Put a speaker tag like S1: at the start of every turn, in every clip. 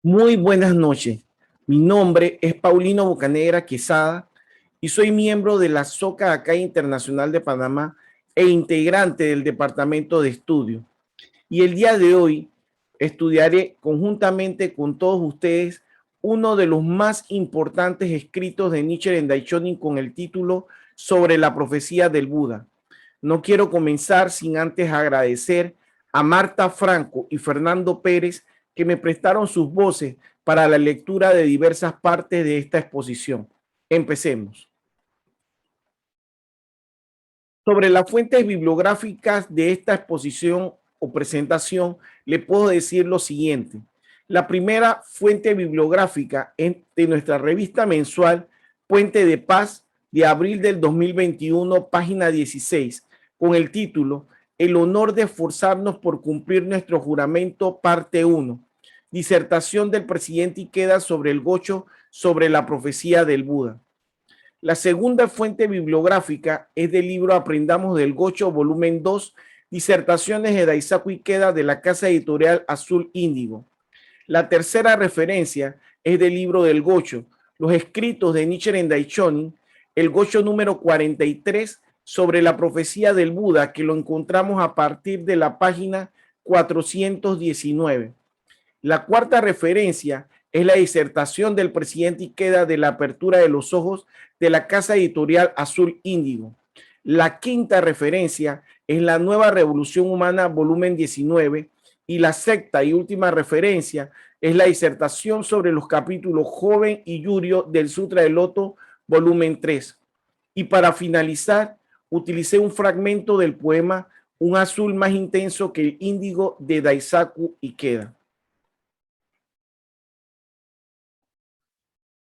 S1: Muy buenas noches. Mi nombre es Paulino Bocanegra Quesada y soy miembro de la SOCA Acá Internacional de Panamá e integrante del Departamento de Estudio. Y el día de hoy estudiaré conjuntamente con todos ustedes uno de los más importantes escritos de Nichiren Daishonin con el título Sobre la profecía del Buda. No quiero comenzar sin antes agradecer a Marta Franco y Fernando Pérez que me prestaron sus voces para la lectura de diversas partes de esta exposición. Empecemos. Sobre las fuentes bibliográficas de esta exposición o presentación, le puedo decir lo siguiente. La primera fuente bibliográfica es de nuestra revista mensual Puente de Paz de abril del 2021, página 16, con el título El honor de esforzarnos por cumplir nuestro juramento, parte 1. Disertación del presidente Ikeda sobre el Gocho sobre la profecía del Buda. La segunda fuente bibliográfica es del libro Aprendamos del Gocho, volumen 2, disertaciones de Daisaku Ikeda de la casa editorial Azul Índigo. La tercera referencia es del libro del Gocho, los escritos de Nichiren Daishonin, el Gocho número 43 sobre la profecía del Buda, que lo encontramos a partir de la página 419. La cuarta referencia es la disertación del presidente Ikeda de la apertura de los ojos de la casa editorial Azul Índigo. La quinta referencia es la Nueva Revolución Humana, volumen 19, y la sexta y última referencia es la disertación sobre los capítulos Joven y Yurio del Sutra del Loto, volumen 3. Y para finalizar, utilicé un fragmento del poema Un azul más intenso que el índigo de Daisaku Ikeda.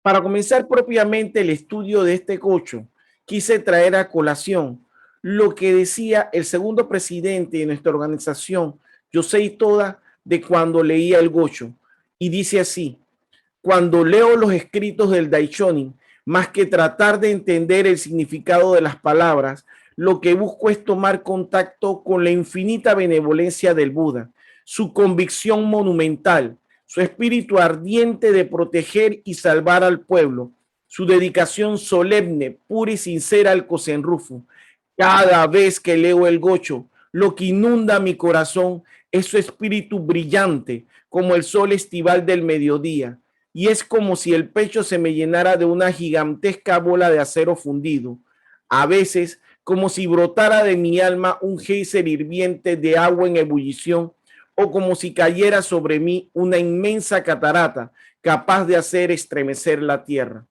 S1: Para comenzar propiamente el estudio de este gocho, quise traer a colación lo que decía el segundo presidente de nuestra organización, Yosei Toda, de cuando leía el gocho. Y dice así: cuando leo los escritos del Daishonin, más que tratar de entender el significado de las palabras, lo que busco es tomar contacto con la infinita benevolencia del Buda, su convicción monumental, su espíritu ardiente de proteger y salvar al pueblo, su dedicación solemne, pura y sincera al Kosen-Rufu. Cada vez que leo el gocho, lo que inunda mi corazón es su espíritu brillante, como el sol estival del mediodía, y es como si el pecho se me llenara de una gigantesca bola de acero fundido. A veces, como si brotara de mi alma un geyser hirviente de agua en ebullición, o como si cayera sobre mí una inmensa catarata capaz de hacer estremecer la tierra.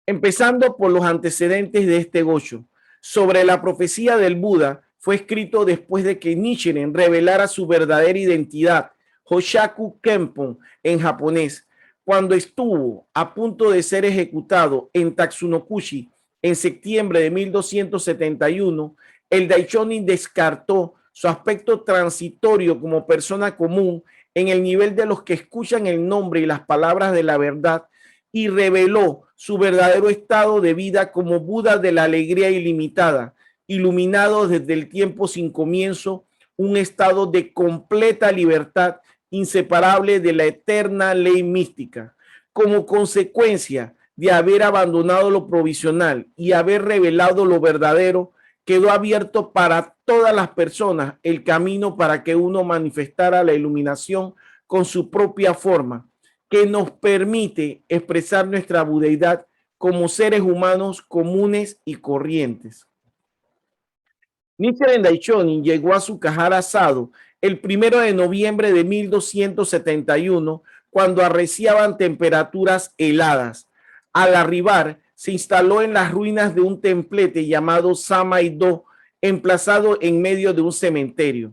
S1: Empezando por los antecedentes de este gocho. Sobre la profecía del Buda fue escrito después de que Nichiren revelara su verdadera identidad, Hoshaku Kenpon en japonés, cuando estuvo a punto de ser ejecutado en Tatsunokushi en septiembre de 1271. El Daishonin descartó su aspecto transitorio como persona común en el nivel de los que escuchan el nombre y las palabras de la verdad, y reveló su verdadero estado de vida como Buda de la alegría ilimitada, iluminado desde el tiempo sin comienzo, un estado de completa libertad inseparable de la eterna ley mística. Como consecuencia de haber abandonado lo provisional y haber revelado lo verdadero, quedó abierto para todas las personas el camino para que uno manifestara la iluminación con su propia forma, que nos permite expresar nuestra budeidad como seres humanos comunes y corrientes. Nichiren Daishonin llegó a Sukahara Asado el 1 de noviembre de 1271, cuando arreciaban temperaturas heladas. Al arribar, se instaló en las ruinas de un templete llamado Samai-do, emplazado en medio de un cementerio.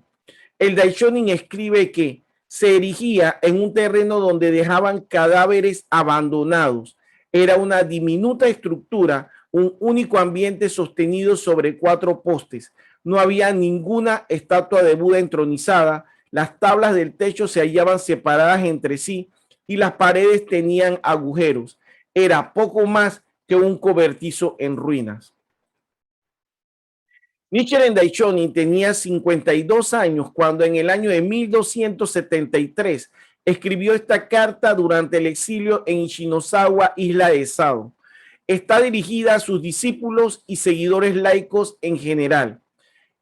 S1: El Daishonin escribe que se erigía en un terreno donde dejaban cadáveres abandonados. Era una diminuta estructura, un único ambiente sostenido sobre 4 postes. No había ninguna estatua de Buda entronizada. Las tablas del techo se hallaban separadas entre sí y las paredes tenían agujeros. Era poco más que un cobertizo en ruinas. Nichiren Daishonin tenía 52 años cuando en el año de 1273 escribió esta carta durante el exilio en Ishinozawa, isla de Sado. Está dirigida a sus discípulos y seguidores laicos en general.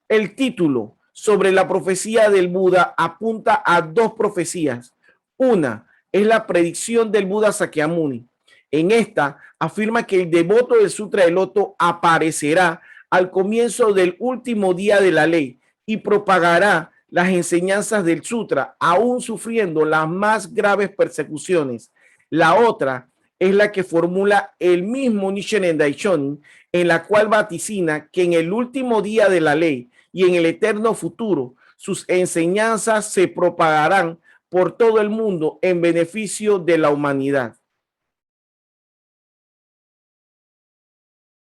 S1: El título sobre la profecía del Buda apunta a dos profecías. Una es la predicción del Buda Sakyamuni. En esta afirma que el devoto del Sutra del Loto aparecerá al comienzo del último día de la ley y propagará las enseñanzas del Sutra, aún sufriendo las más graves persecuciones. La otra es la que formula el mismo Nichiren Daishonin, en la cual vaticina que en el último día de la ley y en el eterno futuro sus enseñanzas se propagarán por todo el mundo en beneficio de la humanidad.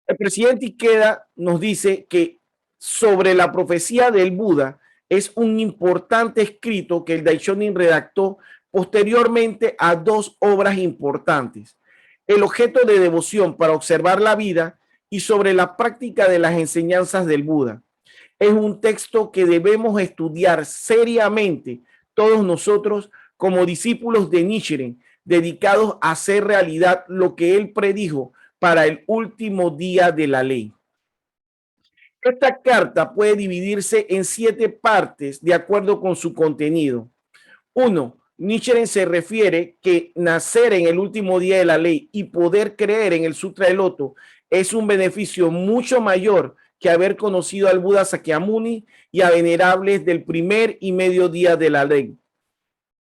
S1: El presidente Ikeda nos dice que sobre la profecía del Buda es un importante escrito que el Daishonin redactó posteriormente a dos obras importantes: El objeto de devoción para observar la vida y sobre la práctica de las enseñanzas del Buda. Es un texto que debemos estudiar seriamente todos nosotros como discípulos de Nichiren, dedicados a hacer realidad lo que él predijo para el último día de la ley. Esta carta puede dividirse en 7 partes de acuerdo con su contenido. 1. Nichiren se refiere que nacer en el último día de la ley y poder creer en el Sutra del Loto es un beneficio mucho mayor que haber conocido al Buda Sakyamuni y a venerables del primer y medio día de la ley.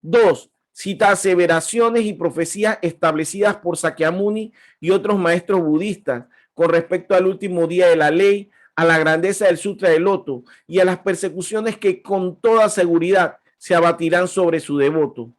S1: 2. Cita aseveraciones y profecías establecidas por Sakyamuni y otros maestros budistas con respecto al último día de la ley, a la grandeza del Sutra del Loto y a las persecuciones que con toda seguridad se abatirán sobre su devoto.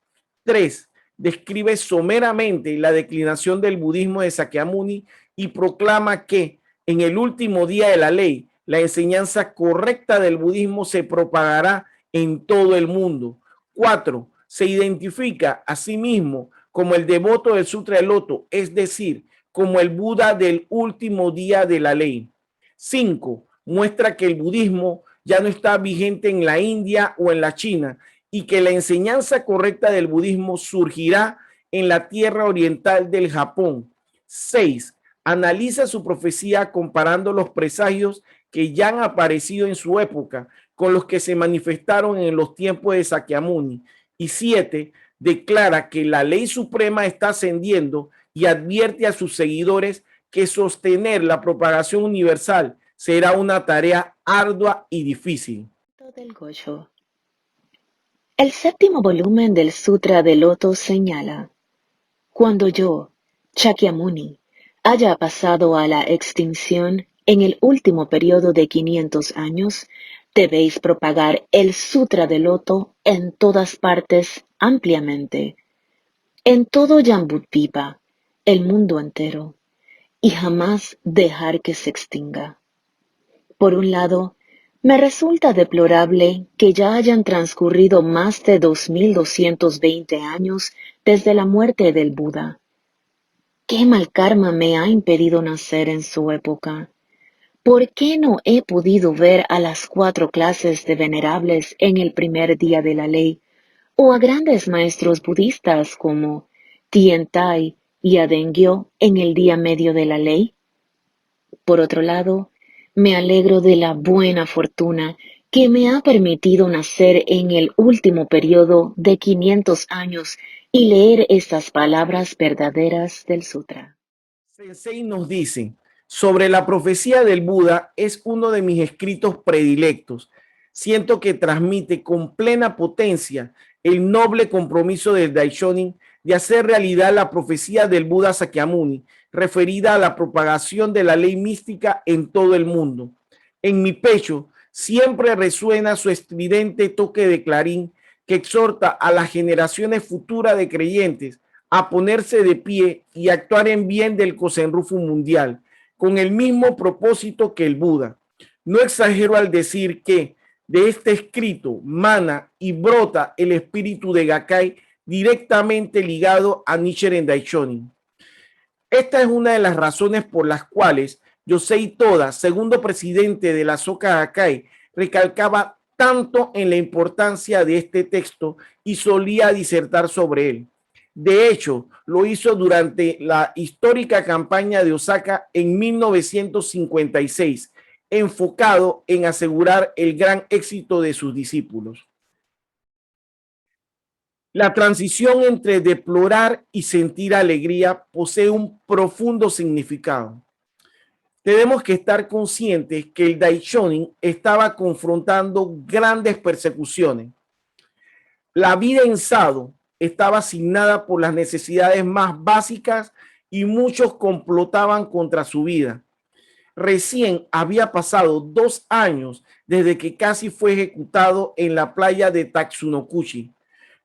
S1: 3. Describe someramente la declinación del budismo de Sakyamuni y proclama que en el último día de la ley, la enseñanza correcta del budismo se propagará en todo el mundo. 4. Se identifica a sí mismo como el devoto del Sutra del Loto, es decir, como el Buda del último día de la ley. 5. Muestra que el budismo ya no está vigente en la India o en la China y que la enseñanza correcta del budismo surgirá en la tierra oriental del Japón. 6. Analiza su profecía comparando los presagios que ya han aparecido en su época con los que se manifestaron en los tiempos de Sakyamuni. Y 7. Declara que la ley suprema está ascendiendo y advierte a sus seguidores que sostener la propagación universal será una tarea ardua y difícil.
S2: Del Goyo. El séptimo volumen del Sutra del Loto señala: cuando yo, Shakyamuni, haya pasado a la extinción en el último periodo de 500 años, debéis propagar el Sutra del Loto en todas partes ampliamente, en todo Jambudvipa, el mundo entero, y jamás dejar que se extinga. Por un lado, me resulta deplorable que ya hayan transcurrido más de 2220 años desde la muerte del Buda. ¿Qué mal karma me ha impedido nacer en su época? ¿Por qué no he podido ver a las 4 clases de venerables en el primer día de la ley, o a grandes maestros budistas como Tiantai y Adengyo en el día medio de la ley? Por otro lado, me alegro de la buena fortuna que me ha permitido nacer en el último periodo de 500 años y leer estas palabras verdaderas del Sutra.
S1: Sensei nos dice, sobre la profecía del Buda es uno de mis escritos predilectos. Siento que transmite con plena potencia el noble compromiso del Daishonin de hacer realidad la profecía del Buda Sakyamuni, referida a la propagación de la ley mística en todo el mundo. En mi pecho siempre resuena su estridente toque de clarín que exhorta a las generaciones futuras de creyentes a ponerse de pie y actuar en bien del Kozenrufu mundial, con el mismo propósito que el Buda. No exagero al decir que de este escrito mana y brota el espíritu de Gakkai directamente ligado a Nichiren Daishonin. Esta es una de las razones por las cuales Yosei Toda, segundo presidente de la Soka Gakkai, recalcaba tanto en la importancia de este texto y solía disertar sobre él. De hecho, lo hizo durante la histórica campaña de Osaka en 1956, enfocado en asegurar el gran éxito de sus discípulos. La transición entre deplorar y sentir alegría posee un profundo significado. Tenemos que estar conscientes que el Daishonin estaba confrontando grandes persecuciones. La vida en Sado estaba asignada por las necesidades más básicas y muchos complotaban contra su vida. Recién había pasado 2 años desde que casi fue ejecutado en la playa de Tatsunokuchi.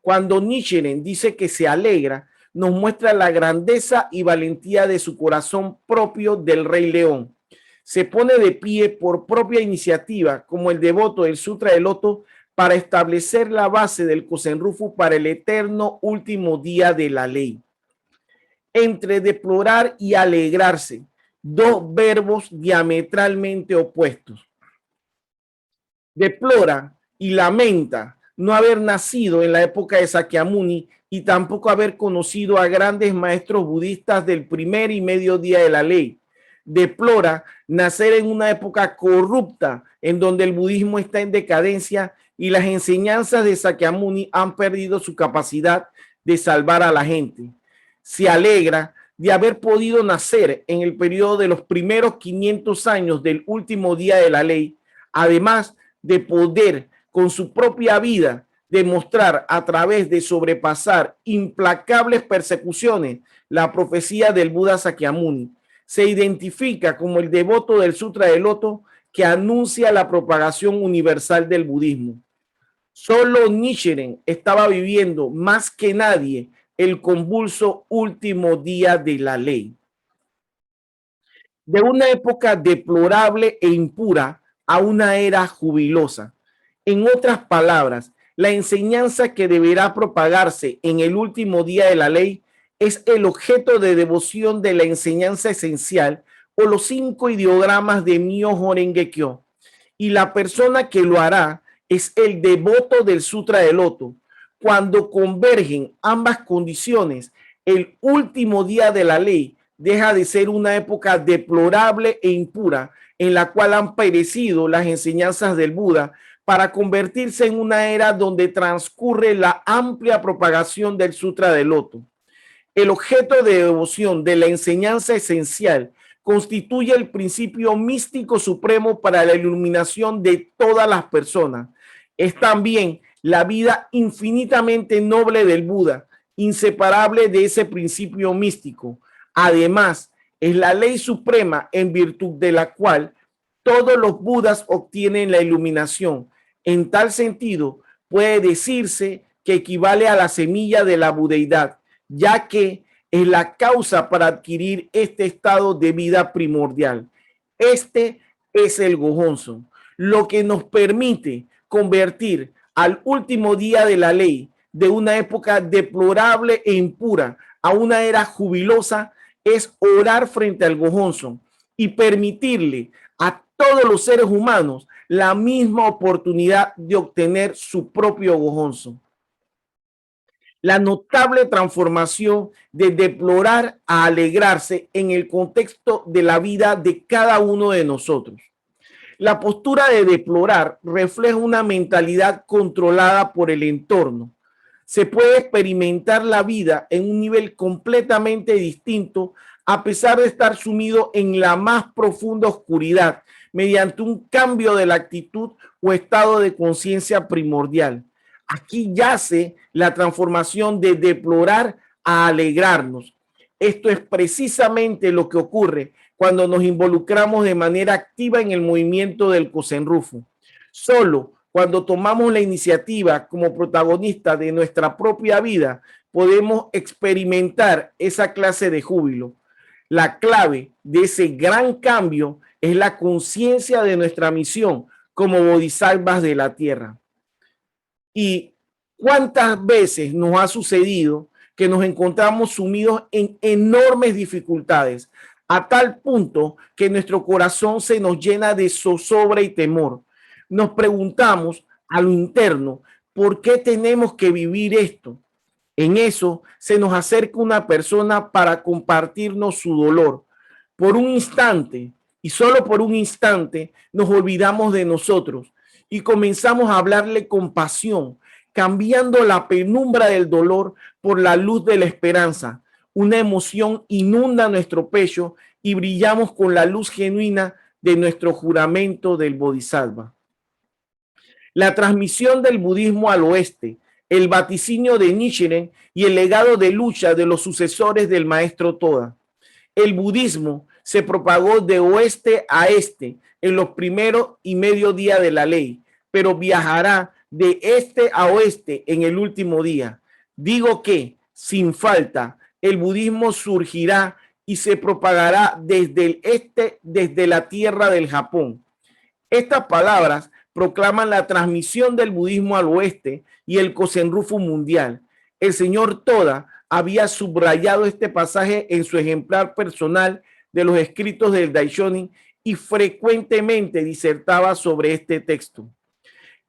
S1: Cuando Nichiren dice que se alegra, nos muestra la grandeza y valentía de su corazón propio del Rey León. Se pone de pie por propia iniciativa, como el devoto del Sutra del Loto, para establecer la base del Kozenrufu para el eterno último día de la ley. Entre deplorar y alegrarse, dos verbos diametralmente opuestos. Deplora y lamenta no haber nacido en la época de Sakyamuni y tampoco haber conocido a grandes maestros budistas del primer y medio día de la ley. Deplora nacer en una época corrupta en donde el budismo está en decadencia y las enseñanzas de Sakyamuni han perdido su capacidad de salvar a la gente. Se alegra de haber podido nacer en el periodo de los primeros 500 años del último día de la ley, además de poder con su propia vida demostrar a través de sobrepasar implacables persecuciones la profecía del Buda Sakyamuni. Se identifica como el devoto del Sutra del Loto que anuncia la propagación universal del budismo. Solo Nichiren estaba viviendo más que nadie el convulso último día de la ley. De una época deplorable e impura a una era jubilosa. En otras palabras, la enseñanza que deberá propagarse en el último día de la ley es el objeto de devoción de la enseñanza esencial o los 5 ideogramas de Myoho Renge Kyo. Y la persona que lo hará es el devoto del Sutra del Loto. Cuando convergen ambas condiciones, el último día de la ley deja de ser una época deplorable e impura en la cual han perecido las enseñanzas del Buda para convertirse en una era donde transcurre la amplia propagación del Sutra del Loto. El objeto de devoción de la enseñanza esencial constituye el principio místico supremo para la iluminación de todas las personas. Es también la vida infinitamente noble del Buda, inseparable de ese principio místico. Además, es la ley suprema en virtud de la cual todos los Budas obtienen la iluminación. En tal sentido, puede decirse que equivale a la semilla de la budeidad, ya que es la causa para adquirir este estado de vida primordial. Este es el Gohonzon, lo que nos permite convertir al último día de la ley de una época deplorable e impura a una era jubilosa, es orar frente al Gohonzon y permitirle a todos los seres humanos la misma oportunidad de obtener su propio Gohonzon. La notable transformación de deplorar a alegrarse en el contexto de la vida de cada uno de nosotros. La postura de deplorar refleja una mentalidad controlada por el entorno. Se puede experimentar la vida en un nivel completamente distinto a pesar de estar sumido en la más profunda oscuridad mediante un cambio de la actitud o estado de conciencia primordial. Aquí yace la transformación de deplorar a alegrarnos. Esto es precisamente lo que ocurre cuando nos involucramos de manera activa en el movimiento del Kozenrufu. Solo cuando tomamos la iniciativa como protagonista de nuestra propia vida, podemos experimentar esa clase de júbilo. La clave de ese gran cambio es la conciencia de nuestra misión como bodhisattvas de la tierra. ¿Y cuántas veces nos ha sucedido que nos encontramos sumidos en enormes dificultades, a tal punto que nuestro corazón se nos llena de zozobra y temor. Nos preguntamos a lo interno, ¿por qué tenemos que vivir esto? En eso se nos acerca una persona para compartirnos su dolor. Por un instante, y solo por un instante, nos olvidamos de nosotros y comenzamos a hablarle con pasión, cambiando la penumbra del dolor por la luz de la esperanza. Una emoción inunda nuestro pecho y brillamos con la luz genuina de nuestro juramento del Bodhisattva. La transmisión del budismo al oeste, el vaticinio de Nichiren y el legado de lucha de los sucesores del maestro Toda. El budismo se propagó de oeste a este en los primeros y medio día de la ley, pero viajará de este a oeste en el último día. Digo que, sin falta, el budismo surgirá y se propagará desde el este, desde la tierra del Japón. Estas palabras proclaman la transmisión del budismo al oeste y el Kozenrufu mundial. El señor Toda había subrayado este pasaje en su ejemplar personal de los escritos del Daishonin y frecuentemente disertaba sobre este texto.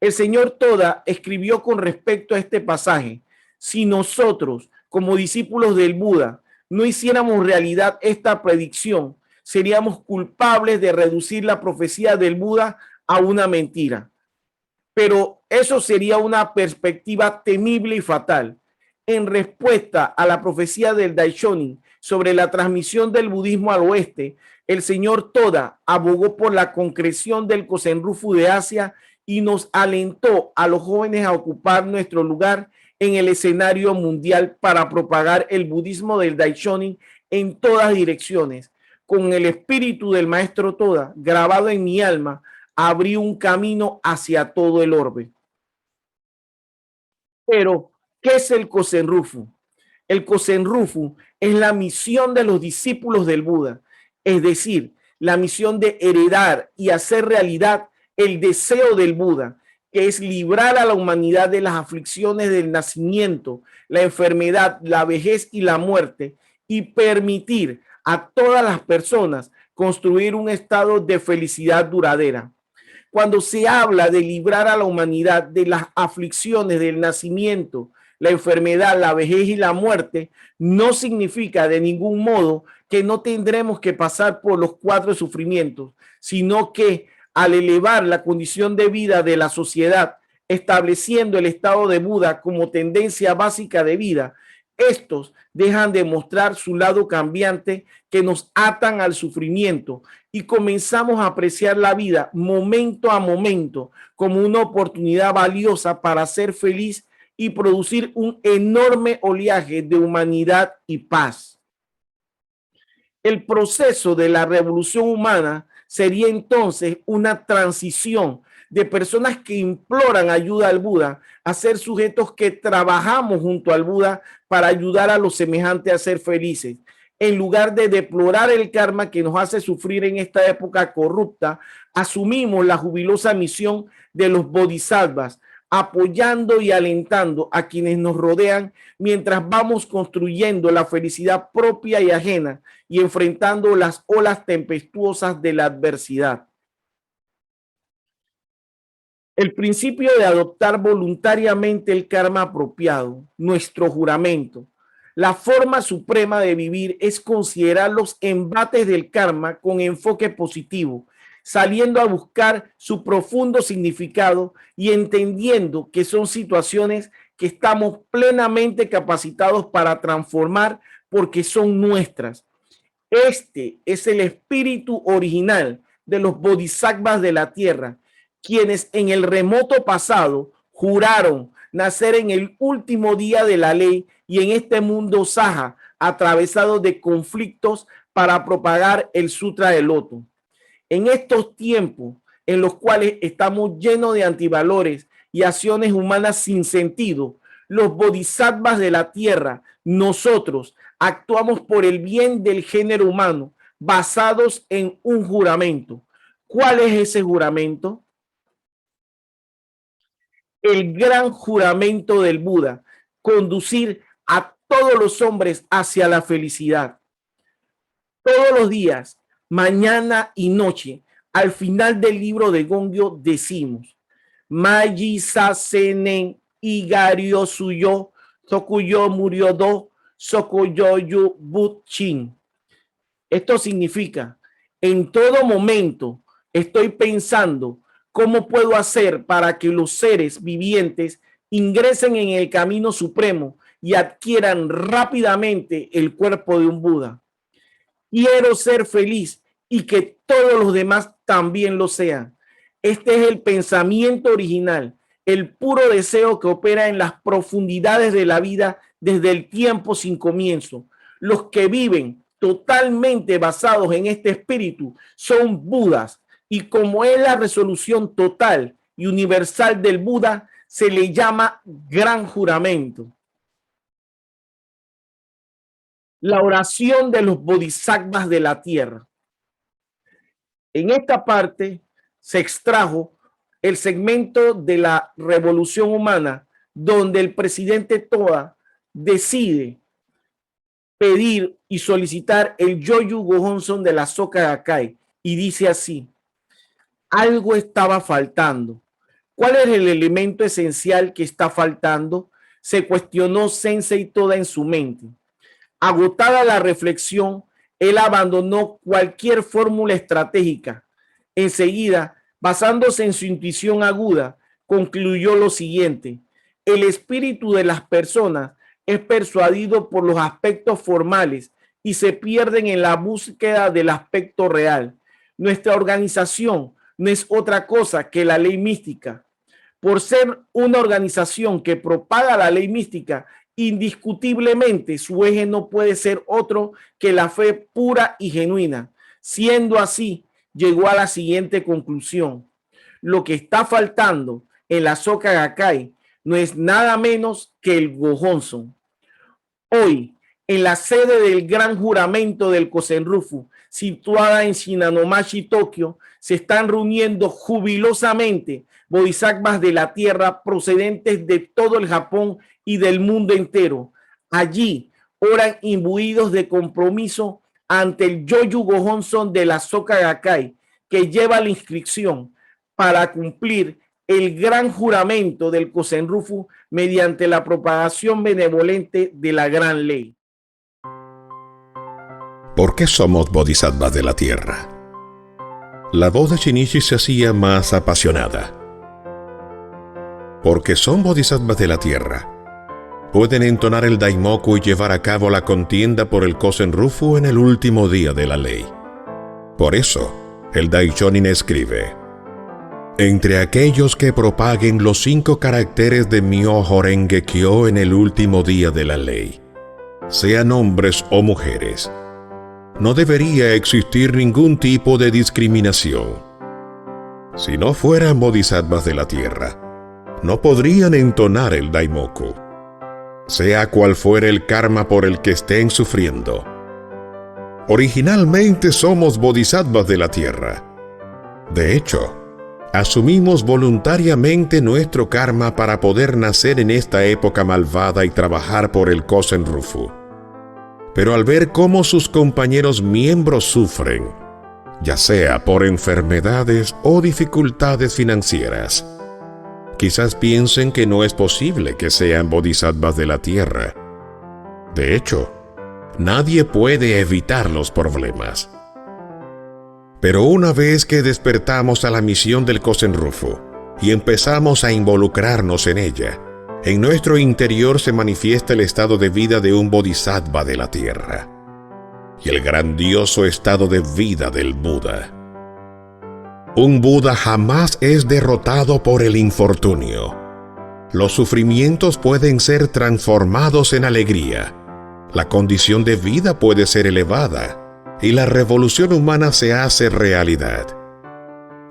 S1: El señor Toda escribió con respecto a este pasaje: si nosotros, como discípulos del Buda, no hiciéramos realidad esta predicción, seríamos culpables de reducir la profecía del Buda a una mentira. Pero eso sería una perspectiva temible y fatal. En respuesta a la profecía del Daishonin sobre la transmisión del budismo al oeste, el señor Toda abogó por la concreción del Kozenrufu de Asia y nos alentó a los jóvenes a ocupar nuestro lugar en el escenario mundial para propagar el budismo del Daishonin en todas direcciones. Con el espíritu del maestro Toda grabado en mi alma, abrí un camino hacia todo el orbe. Pero, ¿qué es el Kozenrufu? El Kozenrufu es la misión de los discípulos del Buda, es decir, la misión de heredar y hacer realidad el deseo del Buda, que es librar a la humanidad de las aflicciones del nacimiento, la enfermedad, la vejez y la muerte, y permitir a todas las personas construir un estado de felicidad duradera. Cuando se habla de librar a la humanidad de las aflicciones del nacimiento, la enfermedad, la vejez y la muerte, no significa de ningún modo que no tendremos que pasar por los cuatro sufrimientos, sino que al elevar la condición de vida de la sociedad, estableciendo el estado de Buda como tendencia básica de vida, estos dejan de mostrar su lado cambiante que nos atan al sufrimiento y comenzamos a apreciar la vida momento a momento como una oportunidad valiosa para ser feliz y producir un enorme oleaje de humanidad y paz. El proceso de la revolución humana sería entonces una transición de personas que imploran ayuda al Buda a ser sujetos que trabajamos junto al Buda para ayudar a los semejantes a ser felices. En lugar de deplorar el karma que nos hace sufrir en esta época corrupta, asumimos la jubilosa misión de los bodhisattvas, apoyando y alentando a quienes nos rodean mientras vamos construyendo la felicidad propia y ajena y enfrentando las olas tempestuosas de la adversidad. El principio de adoptar voluntariamente el karma apropiado, nuestro juramento. La forma suprema de vivir es considerar los embates del karma con enfoque positivo, saliendo a buscar su profundo significado y entendiendo que son situaciones que estamos plenamente capacitados para transformar porque son nuestras. Este es el espíritu original de los bodhisattvas de la tierra, quienes en el remoto pasado juraron nacer en el último día de la ley y en este mundo saja, atravesado de conflictos para propagar el sutra del loto. En estos tiempos en los cuales estamos llenos de antivalores y acciones humanas sin sentido, los bodhisattvas de la tierra, nosotros actuamos por el bien del género humano basados en un juramento. ¿Cuál es ese juramento? El gran juramento del Buda, conducir a todos los hombres hacia la felicidad. Todos los días, mañana y noche, al final del libro de Gongyo decimos, Maji Sasenen Igario Suyo, Sokuyo Muriodo, Sokuyoyu Butchin. Esto significa, en todo momento estoy pensando cómo puedo hacer para que los seres vivientes ingresen en el camino supremo y adquieran rápidamente el cuerpo de un Buda. Quiero ser feliz y que todos los demás también lo sean. Este es el pensamiento original, el puro deseo que opera en las profundidades de la vida desde el tiempo sin comienzo. Los que viven totalmente basados en este espíritu son Budas, y como es la resolución total y universal del Buda, se le llama gran juramento. La oración de los bodhisattvas de la tierra. En esta parte se extrajo el segmento de la revolución humana donde el presidente Toda decide pedir y solicitar el Yoyu Gohonson de la Soka Gakkai y dice así: algo estaba faltando. ¿Cuál es el elemento esencial que está faltando? Se cuestionó Sensei Toda en su mente. Agotada la reflexión, él abandonó cualquier fórmula estratégica. Enseguida, basándose en su intuición aguda, concluyó lo siguiente: el espíritu de las personas es persuadido por los aspectos formales y se pierden en la búsqueda del aspecto real. Nuestra organización no es otra cosa que la ley mística. Por ser una organización que propaga la ley mística, indiscutiblemente su eje no puede ser otro que la fe pura y genuina. Siendo así, llegó a la siguiente conclusión: lo que está faltando en la Soka Gakkai no es nada menos que el Gohonson. Hoy, en la sede del gran juramento del Kosen-rufu, situada en Shinanomachi, Tokio, se están reuniendo jubilosamente bodhisattvas de la tierra procedentes de todo el Japón y del mundo entero. Allí oran imbuidos de compromiso ante el Yoyu Gohonson de la Soka Gakkai, que lleva la inscripción para cumplir el gran juramento del Kosen-rufu mediante la propagación benevolente de la gran ley.
S3: ¿Por qué somos bodhisattvas de la tierra? La voz de Shinichi se hacía más apasionada. Porque son bodhisattvas de la tierra, pueden entonar el Daimoku y llevar a cabo la contienda por el Kosen-rufu en el último día de la ley. Por eso, el Daishonin escribe: entre aquellos que propaguen los 5 caracteres de Myoho Renge Kyo en el último día de la ley, sean hombres o mujeres, no debería existir ningún tipo de discriminación. Si no fueran bodhisattvas de la tierra, no podrían entonar el Daimoku, sea cual fuera el karma por el que estén sufriendo. Originalmente somos bodhisattvas de la tierra. De hecho, asumimos voluntariamente nuestro karma para poder nacer en esta época malvada y trabajar por el Kosen-rufu. Pero al ver cómo sus compañeros miembros sufren, ya sea por enfermedades o dificultades financieras, quizás piensen que no es posible que sean bodhisattvas de la tierra. De hecho, nadie puede evitar los problemas. Pero una vez que despertamos a la misión del Kosen-rufu y empezamos a involucrarnos en ella, en nuestro interior se manifiesta el estado de vida de un bodhisattva de la tierra y el grandioso estado de vida del Buda. Un Buda jamás es derrotado por el infortunio. Los sufrimientos pueden ser transformados en alegría. La condición de vida puede ser elevada y la revolución humana se hace realidad.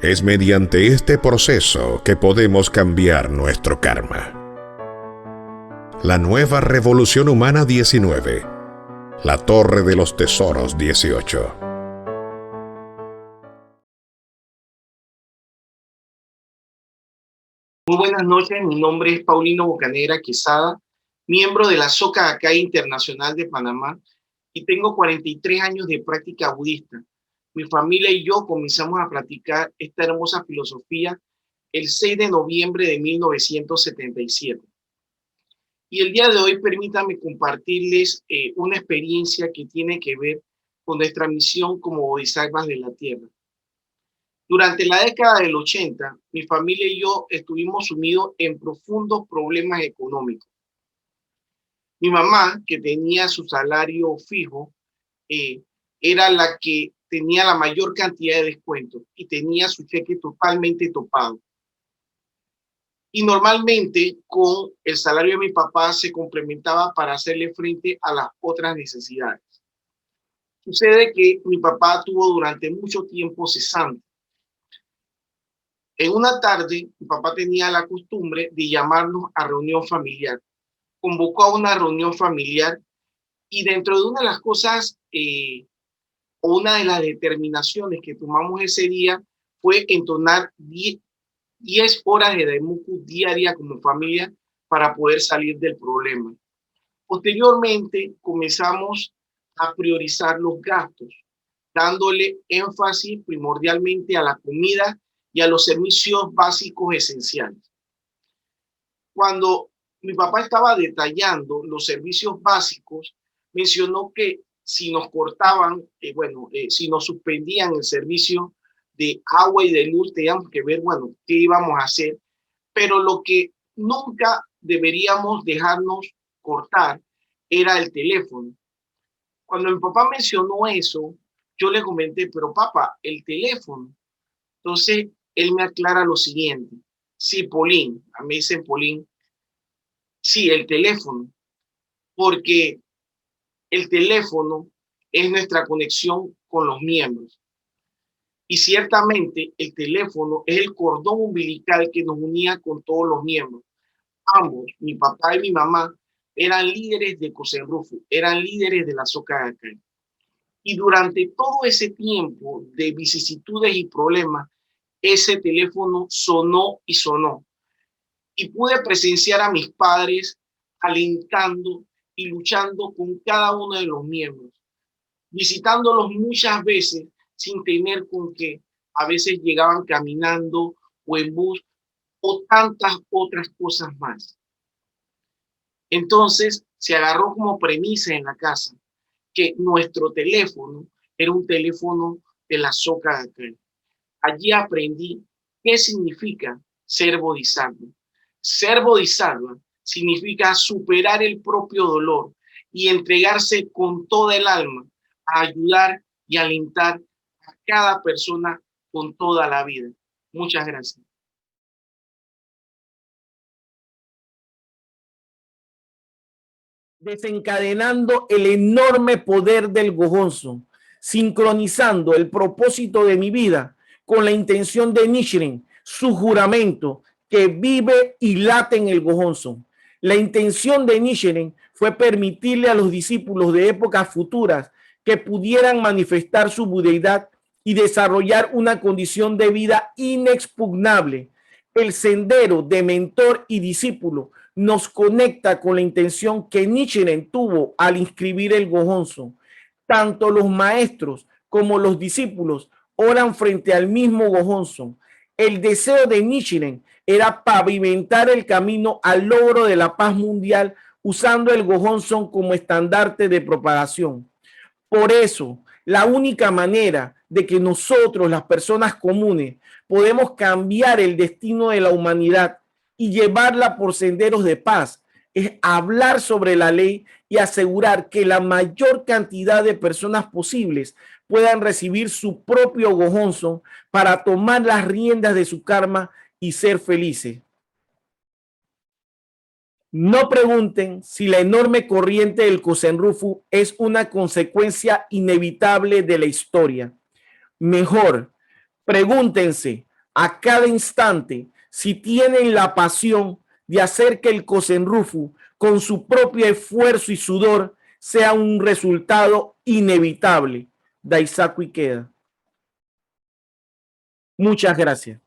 S3: Es mediante este proceso que podemos cambiar nuestro karma. La nueva Revolución Humana 19. La Torre de los Tesoros 18.
S1: Muy buenas noches, mi nombre es Paulino Bocanegra Quesada, miembro de la Soka Gakkai Internacional de Panamá, y tengo 43 años de práctica budista. Mi familia y yo comenzamos a practicar esta hermosa filosofía el 6 de noviembre de 1977. Y el día de hoy permítanme compartirles una experiencia que tiene que ver con nuestra misión como bodhisattvas de la Tierra. Durante la década del 80, mi familia y yo estuvimos sumidos en profundos problemas económicos. Mi mamá, que tenía su salario fijo, era la que tenía la mayor cantidad de descuentos y tenía su cheque totalmente topado. Y normalmente con el salario de mi papá se complementaba para hacerle frente a las otras necesidades. Sucede que mi papá tuvo durante mucho tiempo cesante. En una tarde, mi papá tenía la costumbre de llamarnos a reunión familiar. Convocó a una reunión familiar y dentro de una de las cosas o una de las determinaciones que tomamos ese día fue entonar 10 horas de Daimoku diaria como familia para poder salir del problema. Posteriormente comenzamos a priorizar los gastos, dándole énfasis primordialmente a la comida y a los servicios básicos esenciales. Cuando mi papá estaba detallando los servicios básicos, mencionó que si nos cortaban, si nos suspendían el servicio de agua y de luz, teníamos que ver, qué íbamos a hacer. Pero lo que nunca deberíamos dejarnos cortar era el teléfono. Cuando mi papá mencionó eso, yo le comenté, pero papá, el teléfono. Entonces, él me aclara lo siguiente. Sí, Polín, a mí dicen Polín, sí, el teléfono, porque el teléfono es nuestra conexión con los miembros. Y ciertamente el teléfono es el cordón umbilical que nos unía con todos los miembros. Ambos, mi papá y mi mamá, eran líderes de Kosen-rufu, eran líderes de la Soka Gakkai. Y durante todo ese tiempo de vicisitudes y problemas, ese teléfono sonó y sonó. Y pude presenciar a mis padres alentando y luchando con cada uno de los miembros, visitándolos muchas veces sin tener con qué. A veces llegaban caminando o en bus o tantas otras cosas más. Entonces se agarró como premisa en la casa que nuestro teléfono era un teléfono de la Soka Gakkai. Allí aprendí qué significa ser bodhisattva. Ser bodhisattva significa superar el propio dolor y entregarse con toda el alma a ayudar y alentar a cada persona con toda la vida. Muchas gracias. Desencadenando el enorme poder del Gohonzon, sincronizando el propósito de mi vida con la intención de Nichiren, su juramento que vive y late en el Gohonzon. La intención de Nichiren fue permitirle a los discípulos de épocas futuras que pudieran manifestar su budeidad y desarrollar una condición de vida inexpugnable. El sendero de mentor y discípulo nos conecta con la intención que Nichiren tuvo al inscribir el Gohonzon. Tanto los maestros como los discípulos oran frente al mismo Gohonzon. El deseo de Nichiren era pavimentar el camino al logro de la paz mundial usando el Gohonzon como estandarte de propagación. Por eso, la única manera de que nosotros, las personas comunes, podemos cambiar el destino de la humanidad y llevarla por senderos de paz es hablar sobre la ley y asegurar que la mayor cantidad de personas posibles puedan recibir su propio Gohonzon para tomar las riendas de su karma y ser felices. No pregunten si la enorme corriente del Kosen-rufu es una consecuencia inevitable de la historia. Mejor, pregúntense a cada instante si tienen la pasión de hacer que el Kosen-rufu, con su propio esfuerzo y sudor, sea un resultado inevitable. Daisaku Ikeda. Muchas gracias.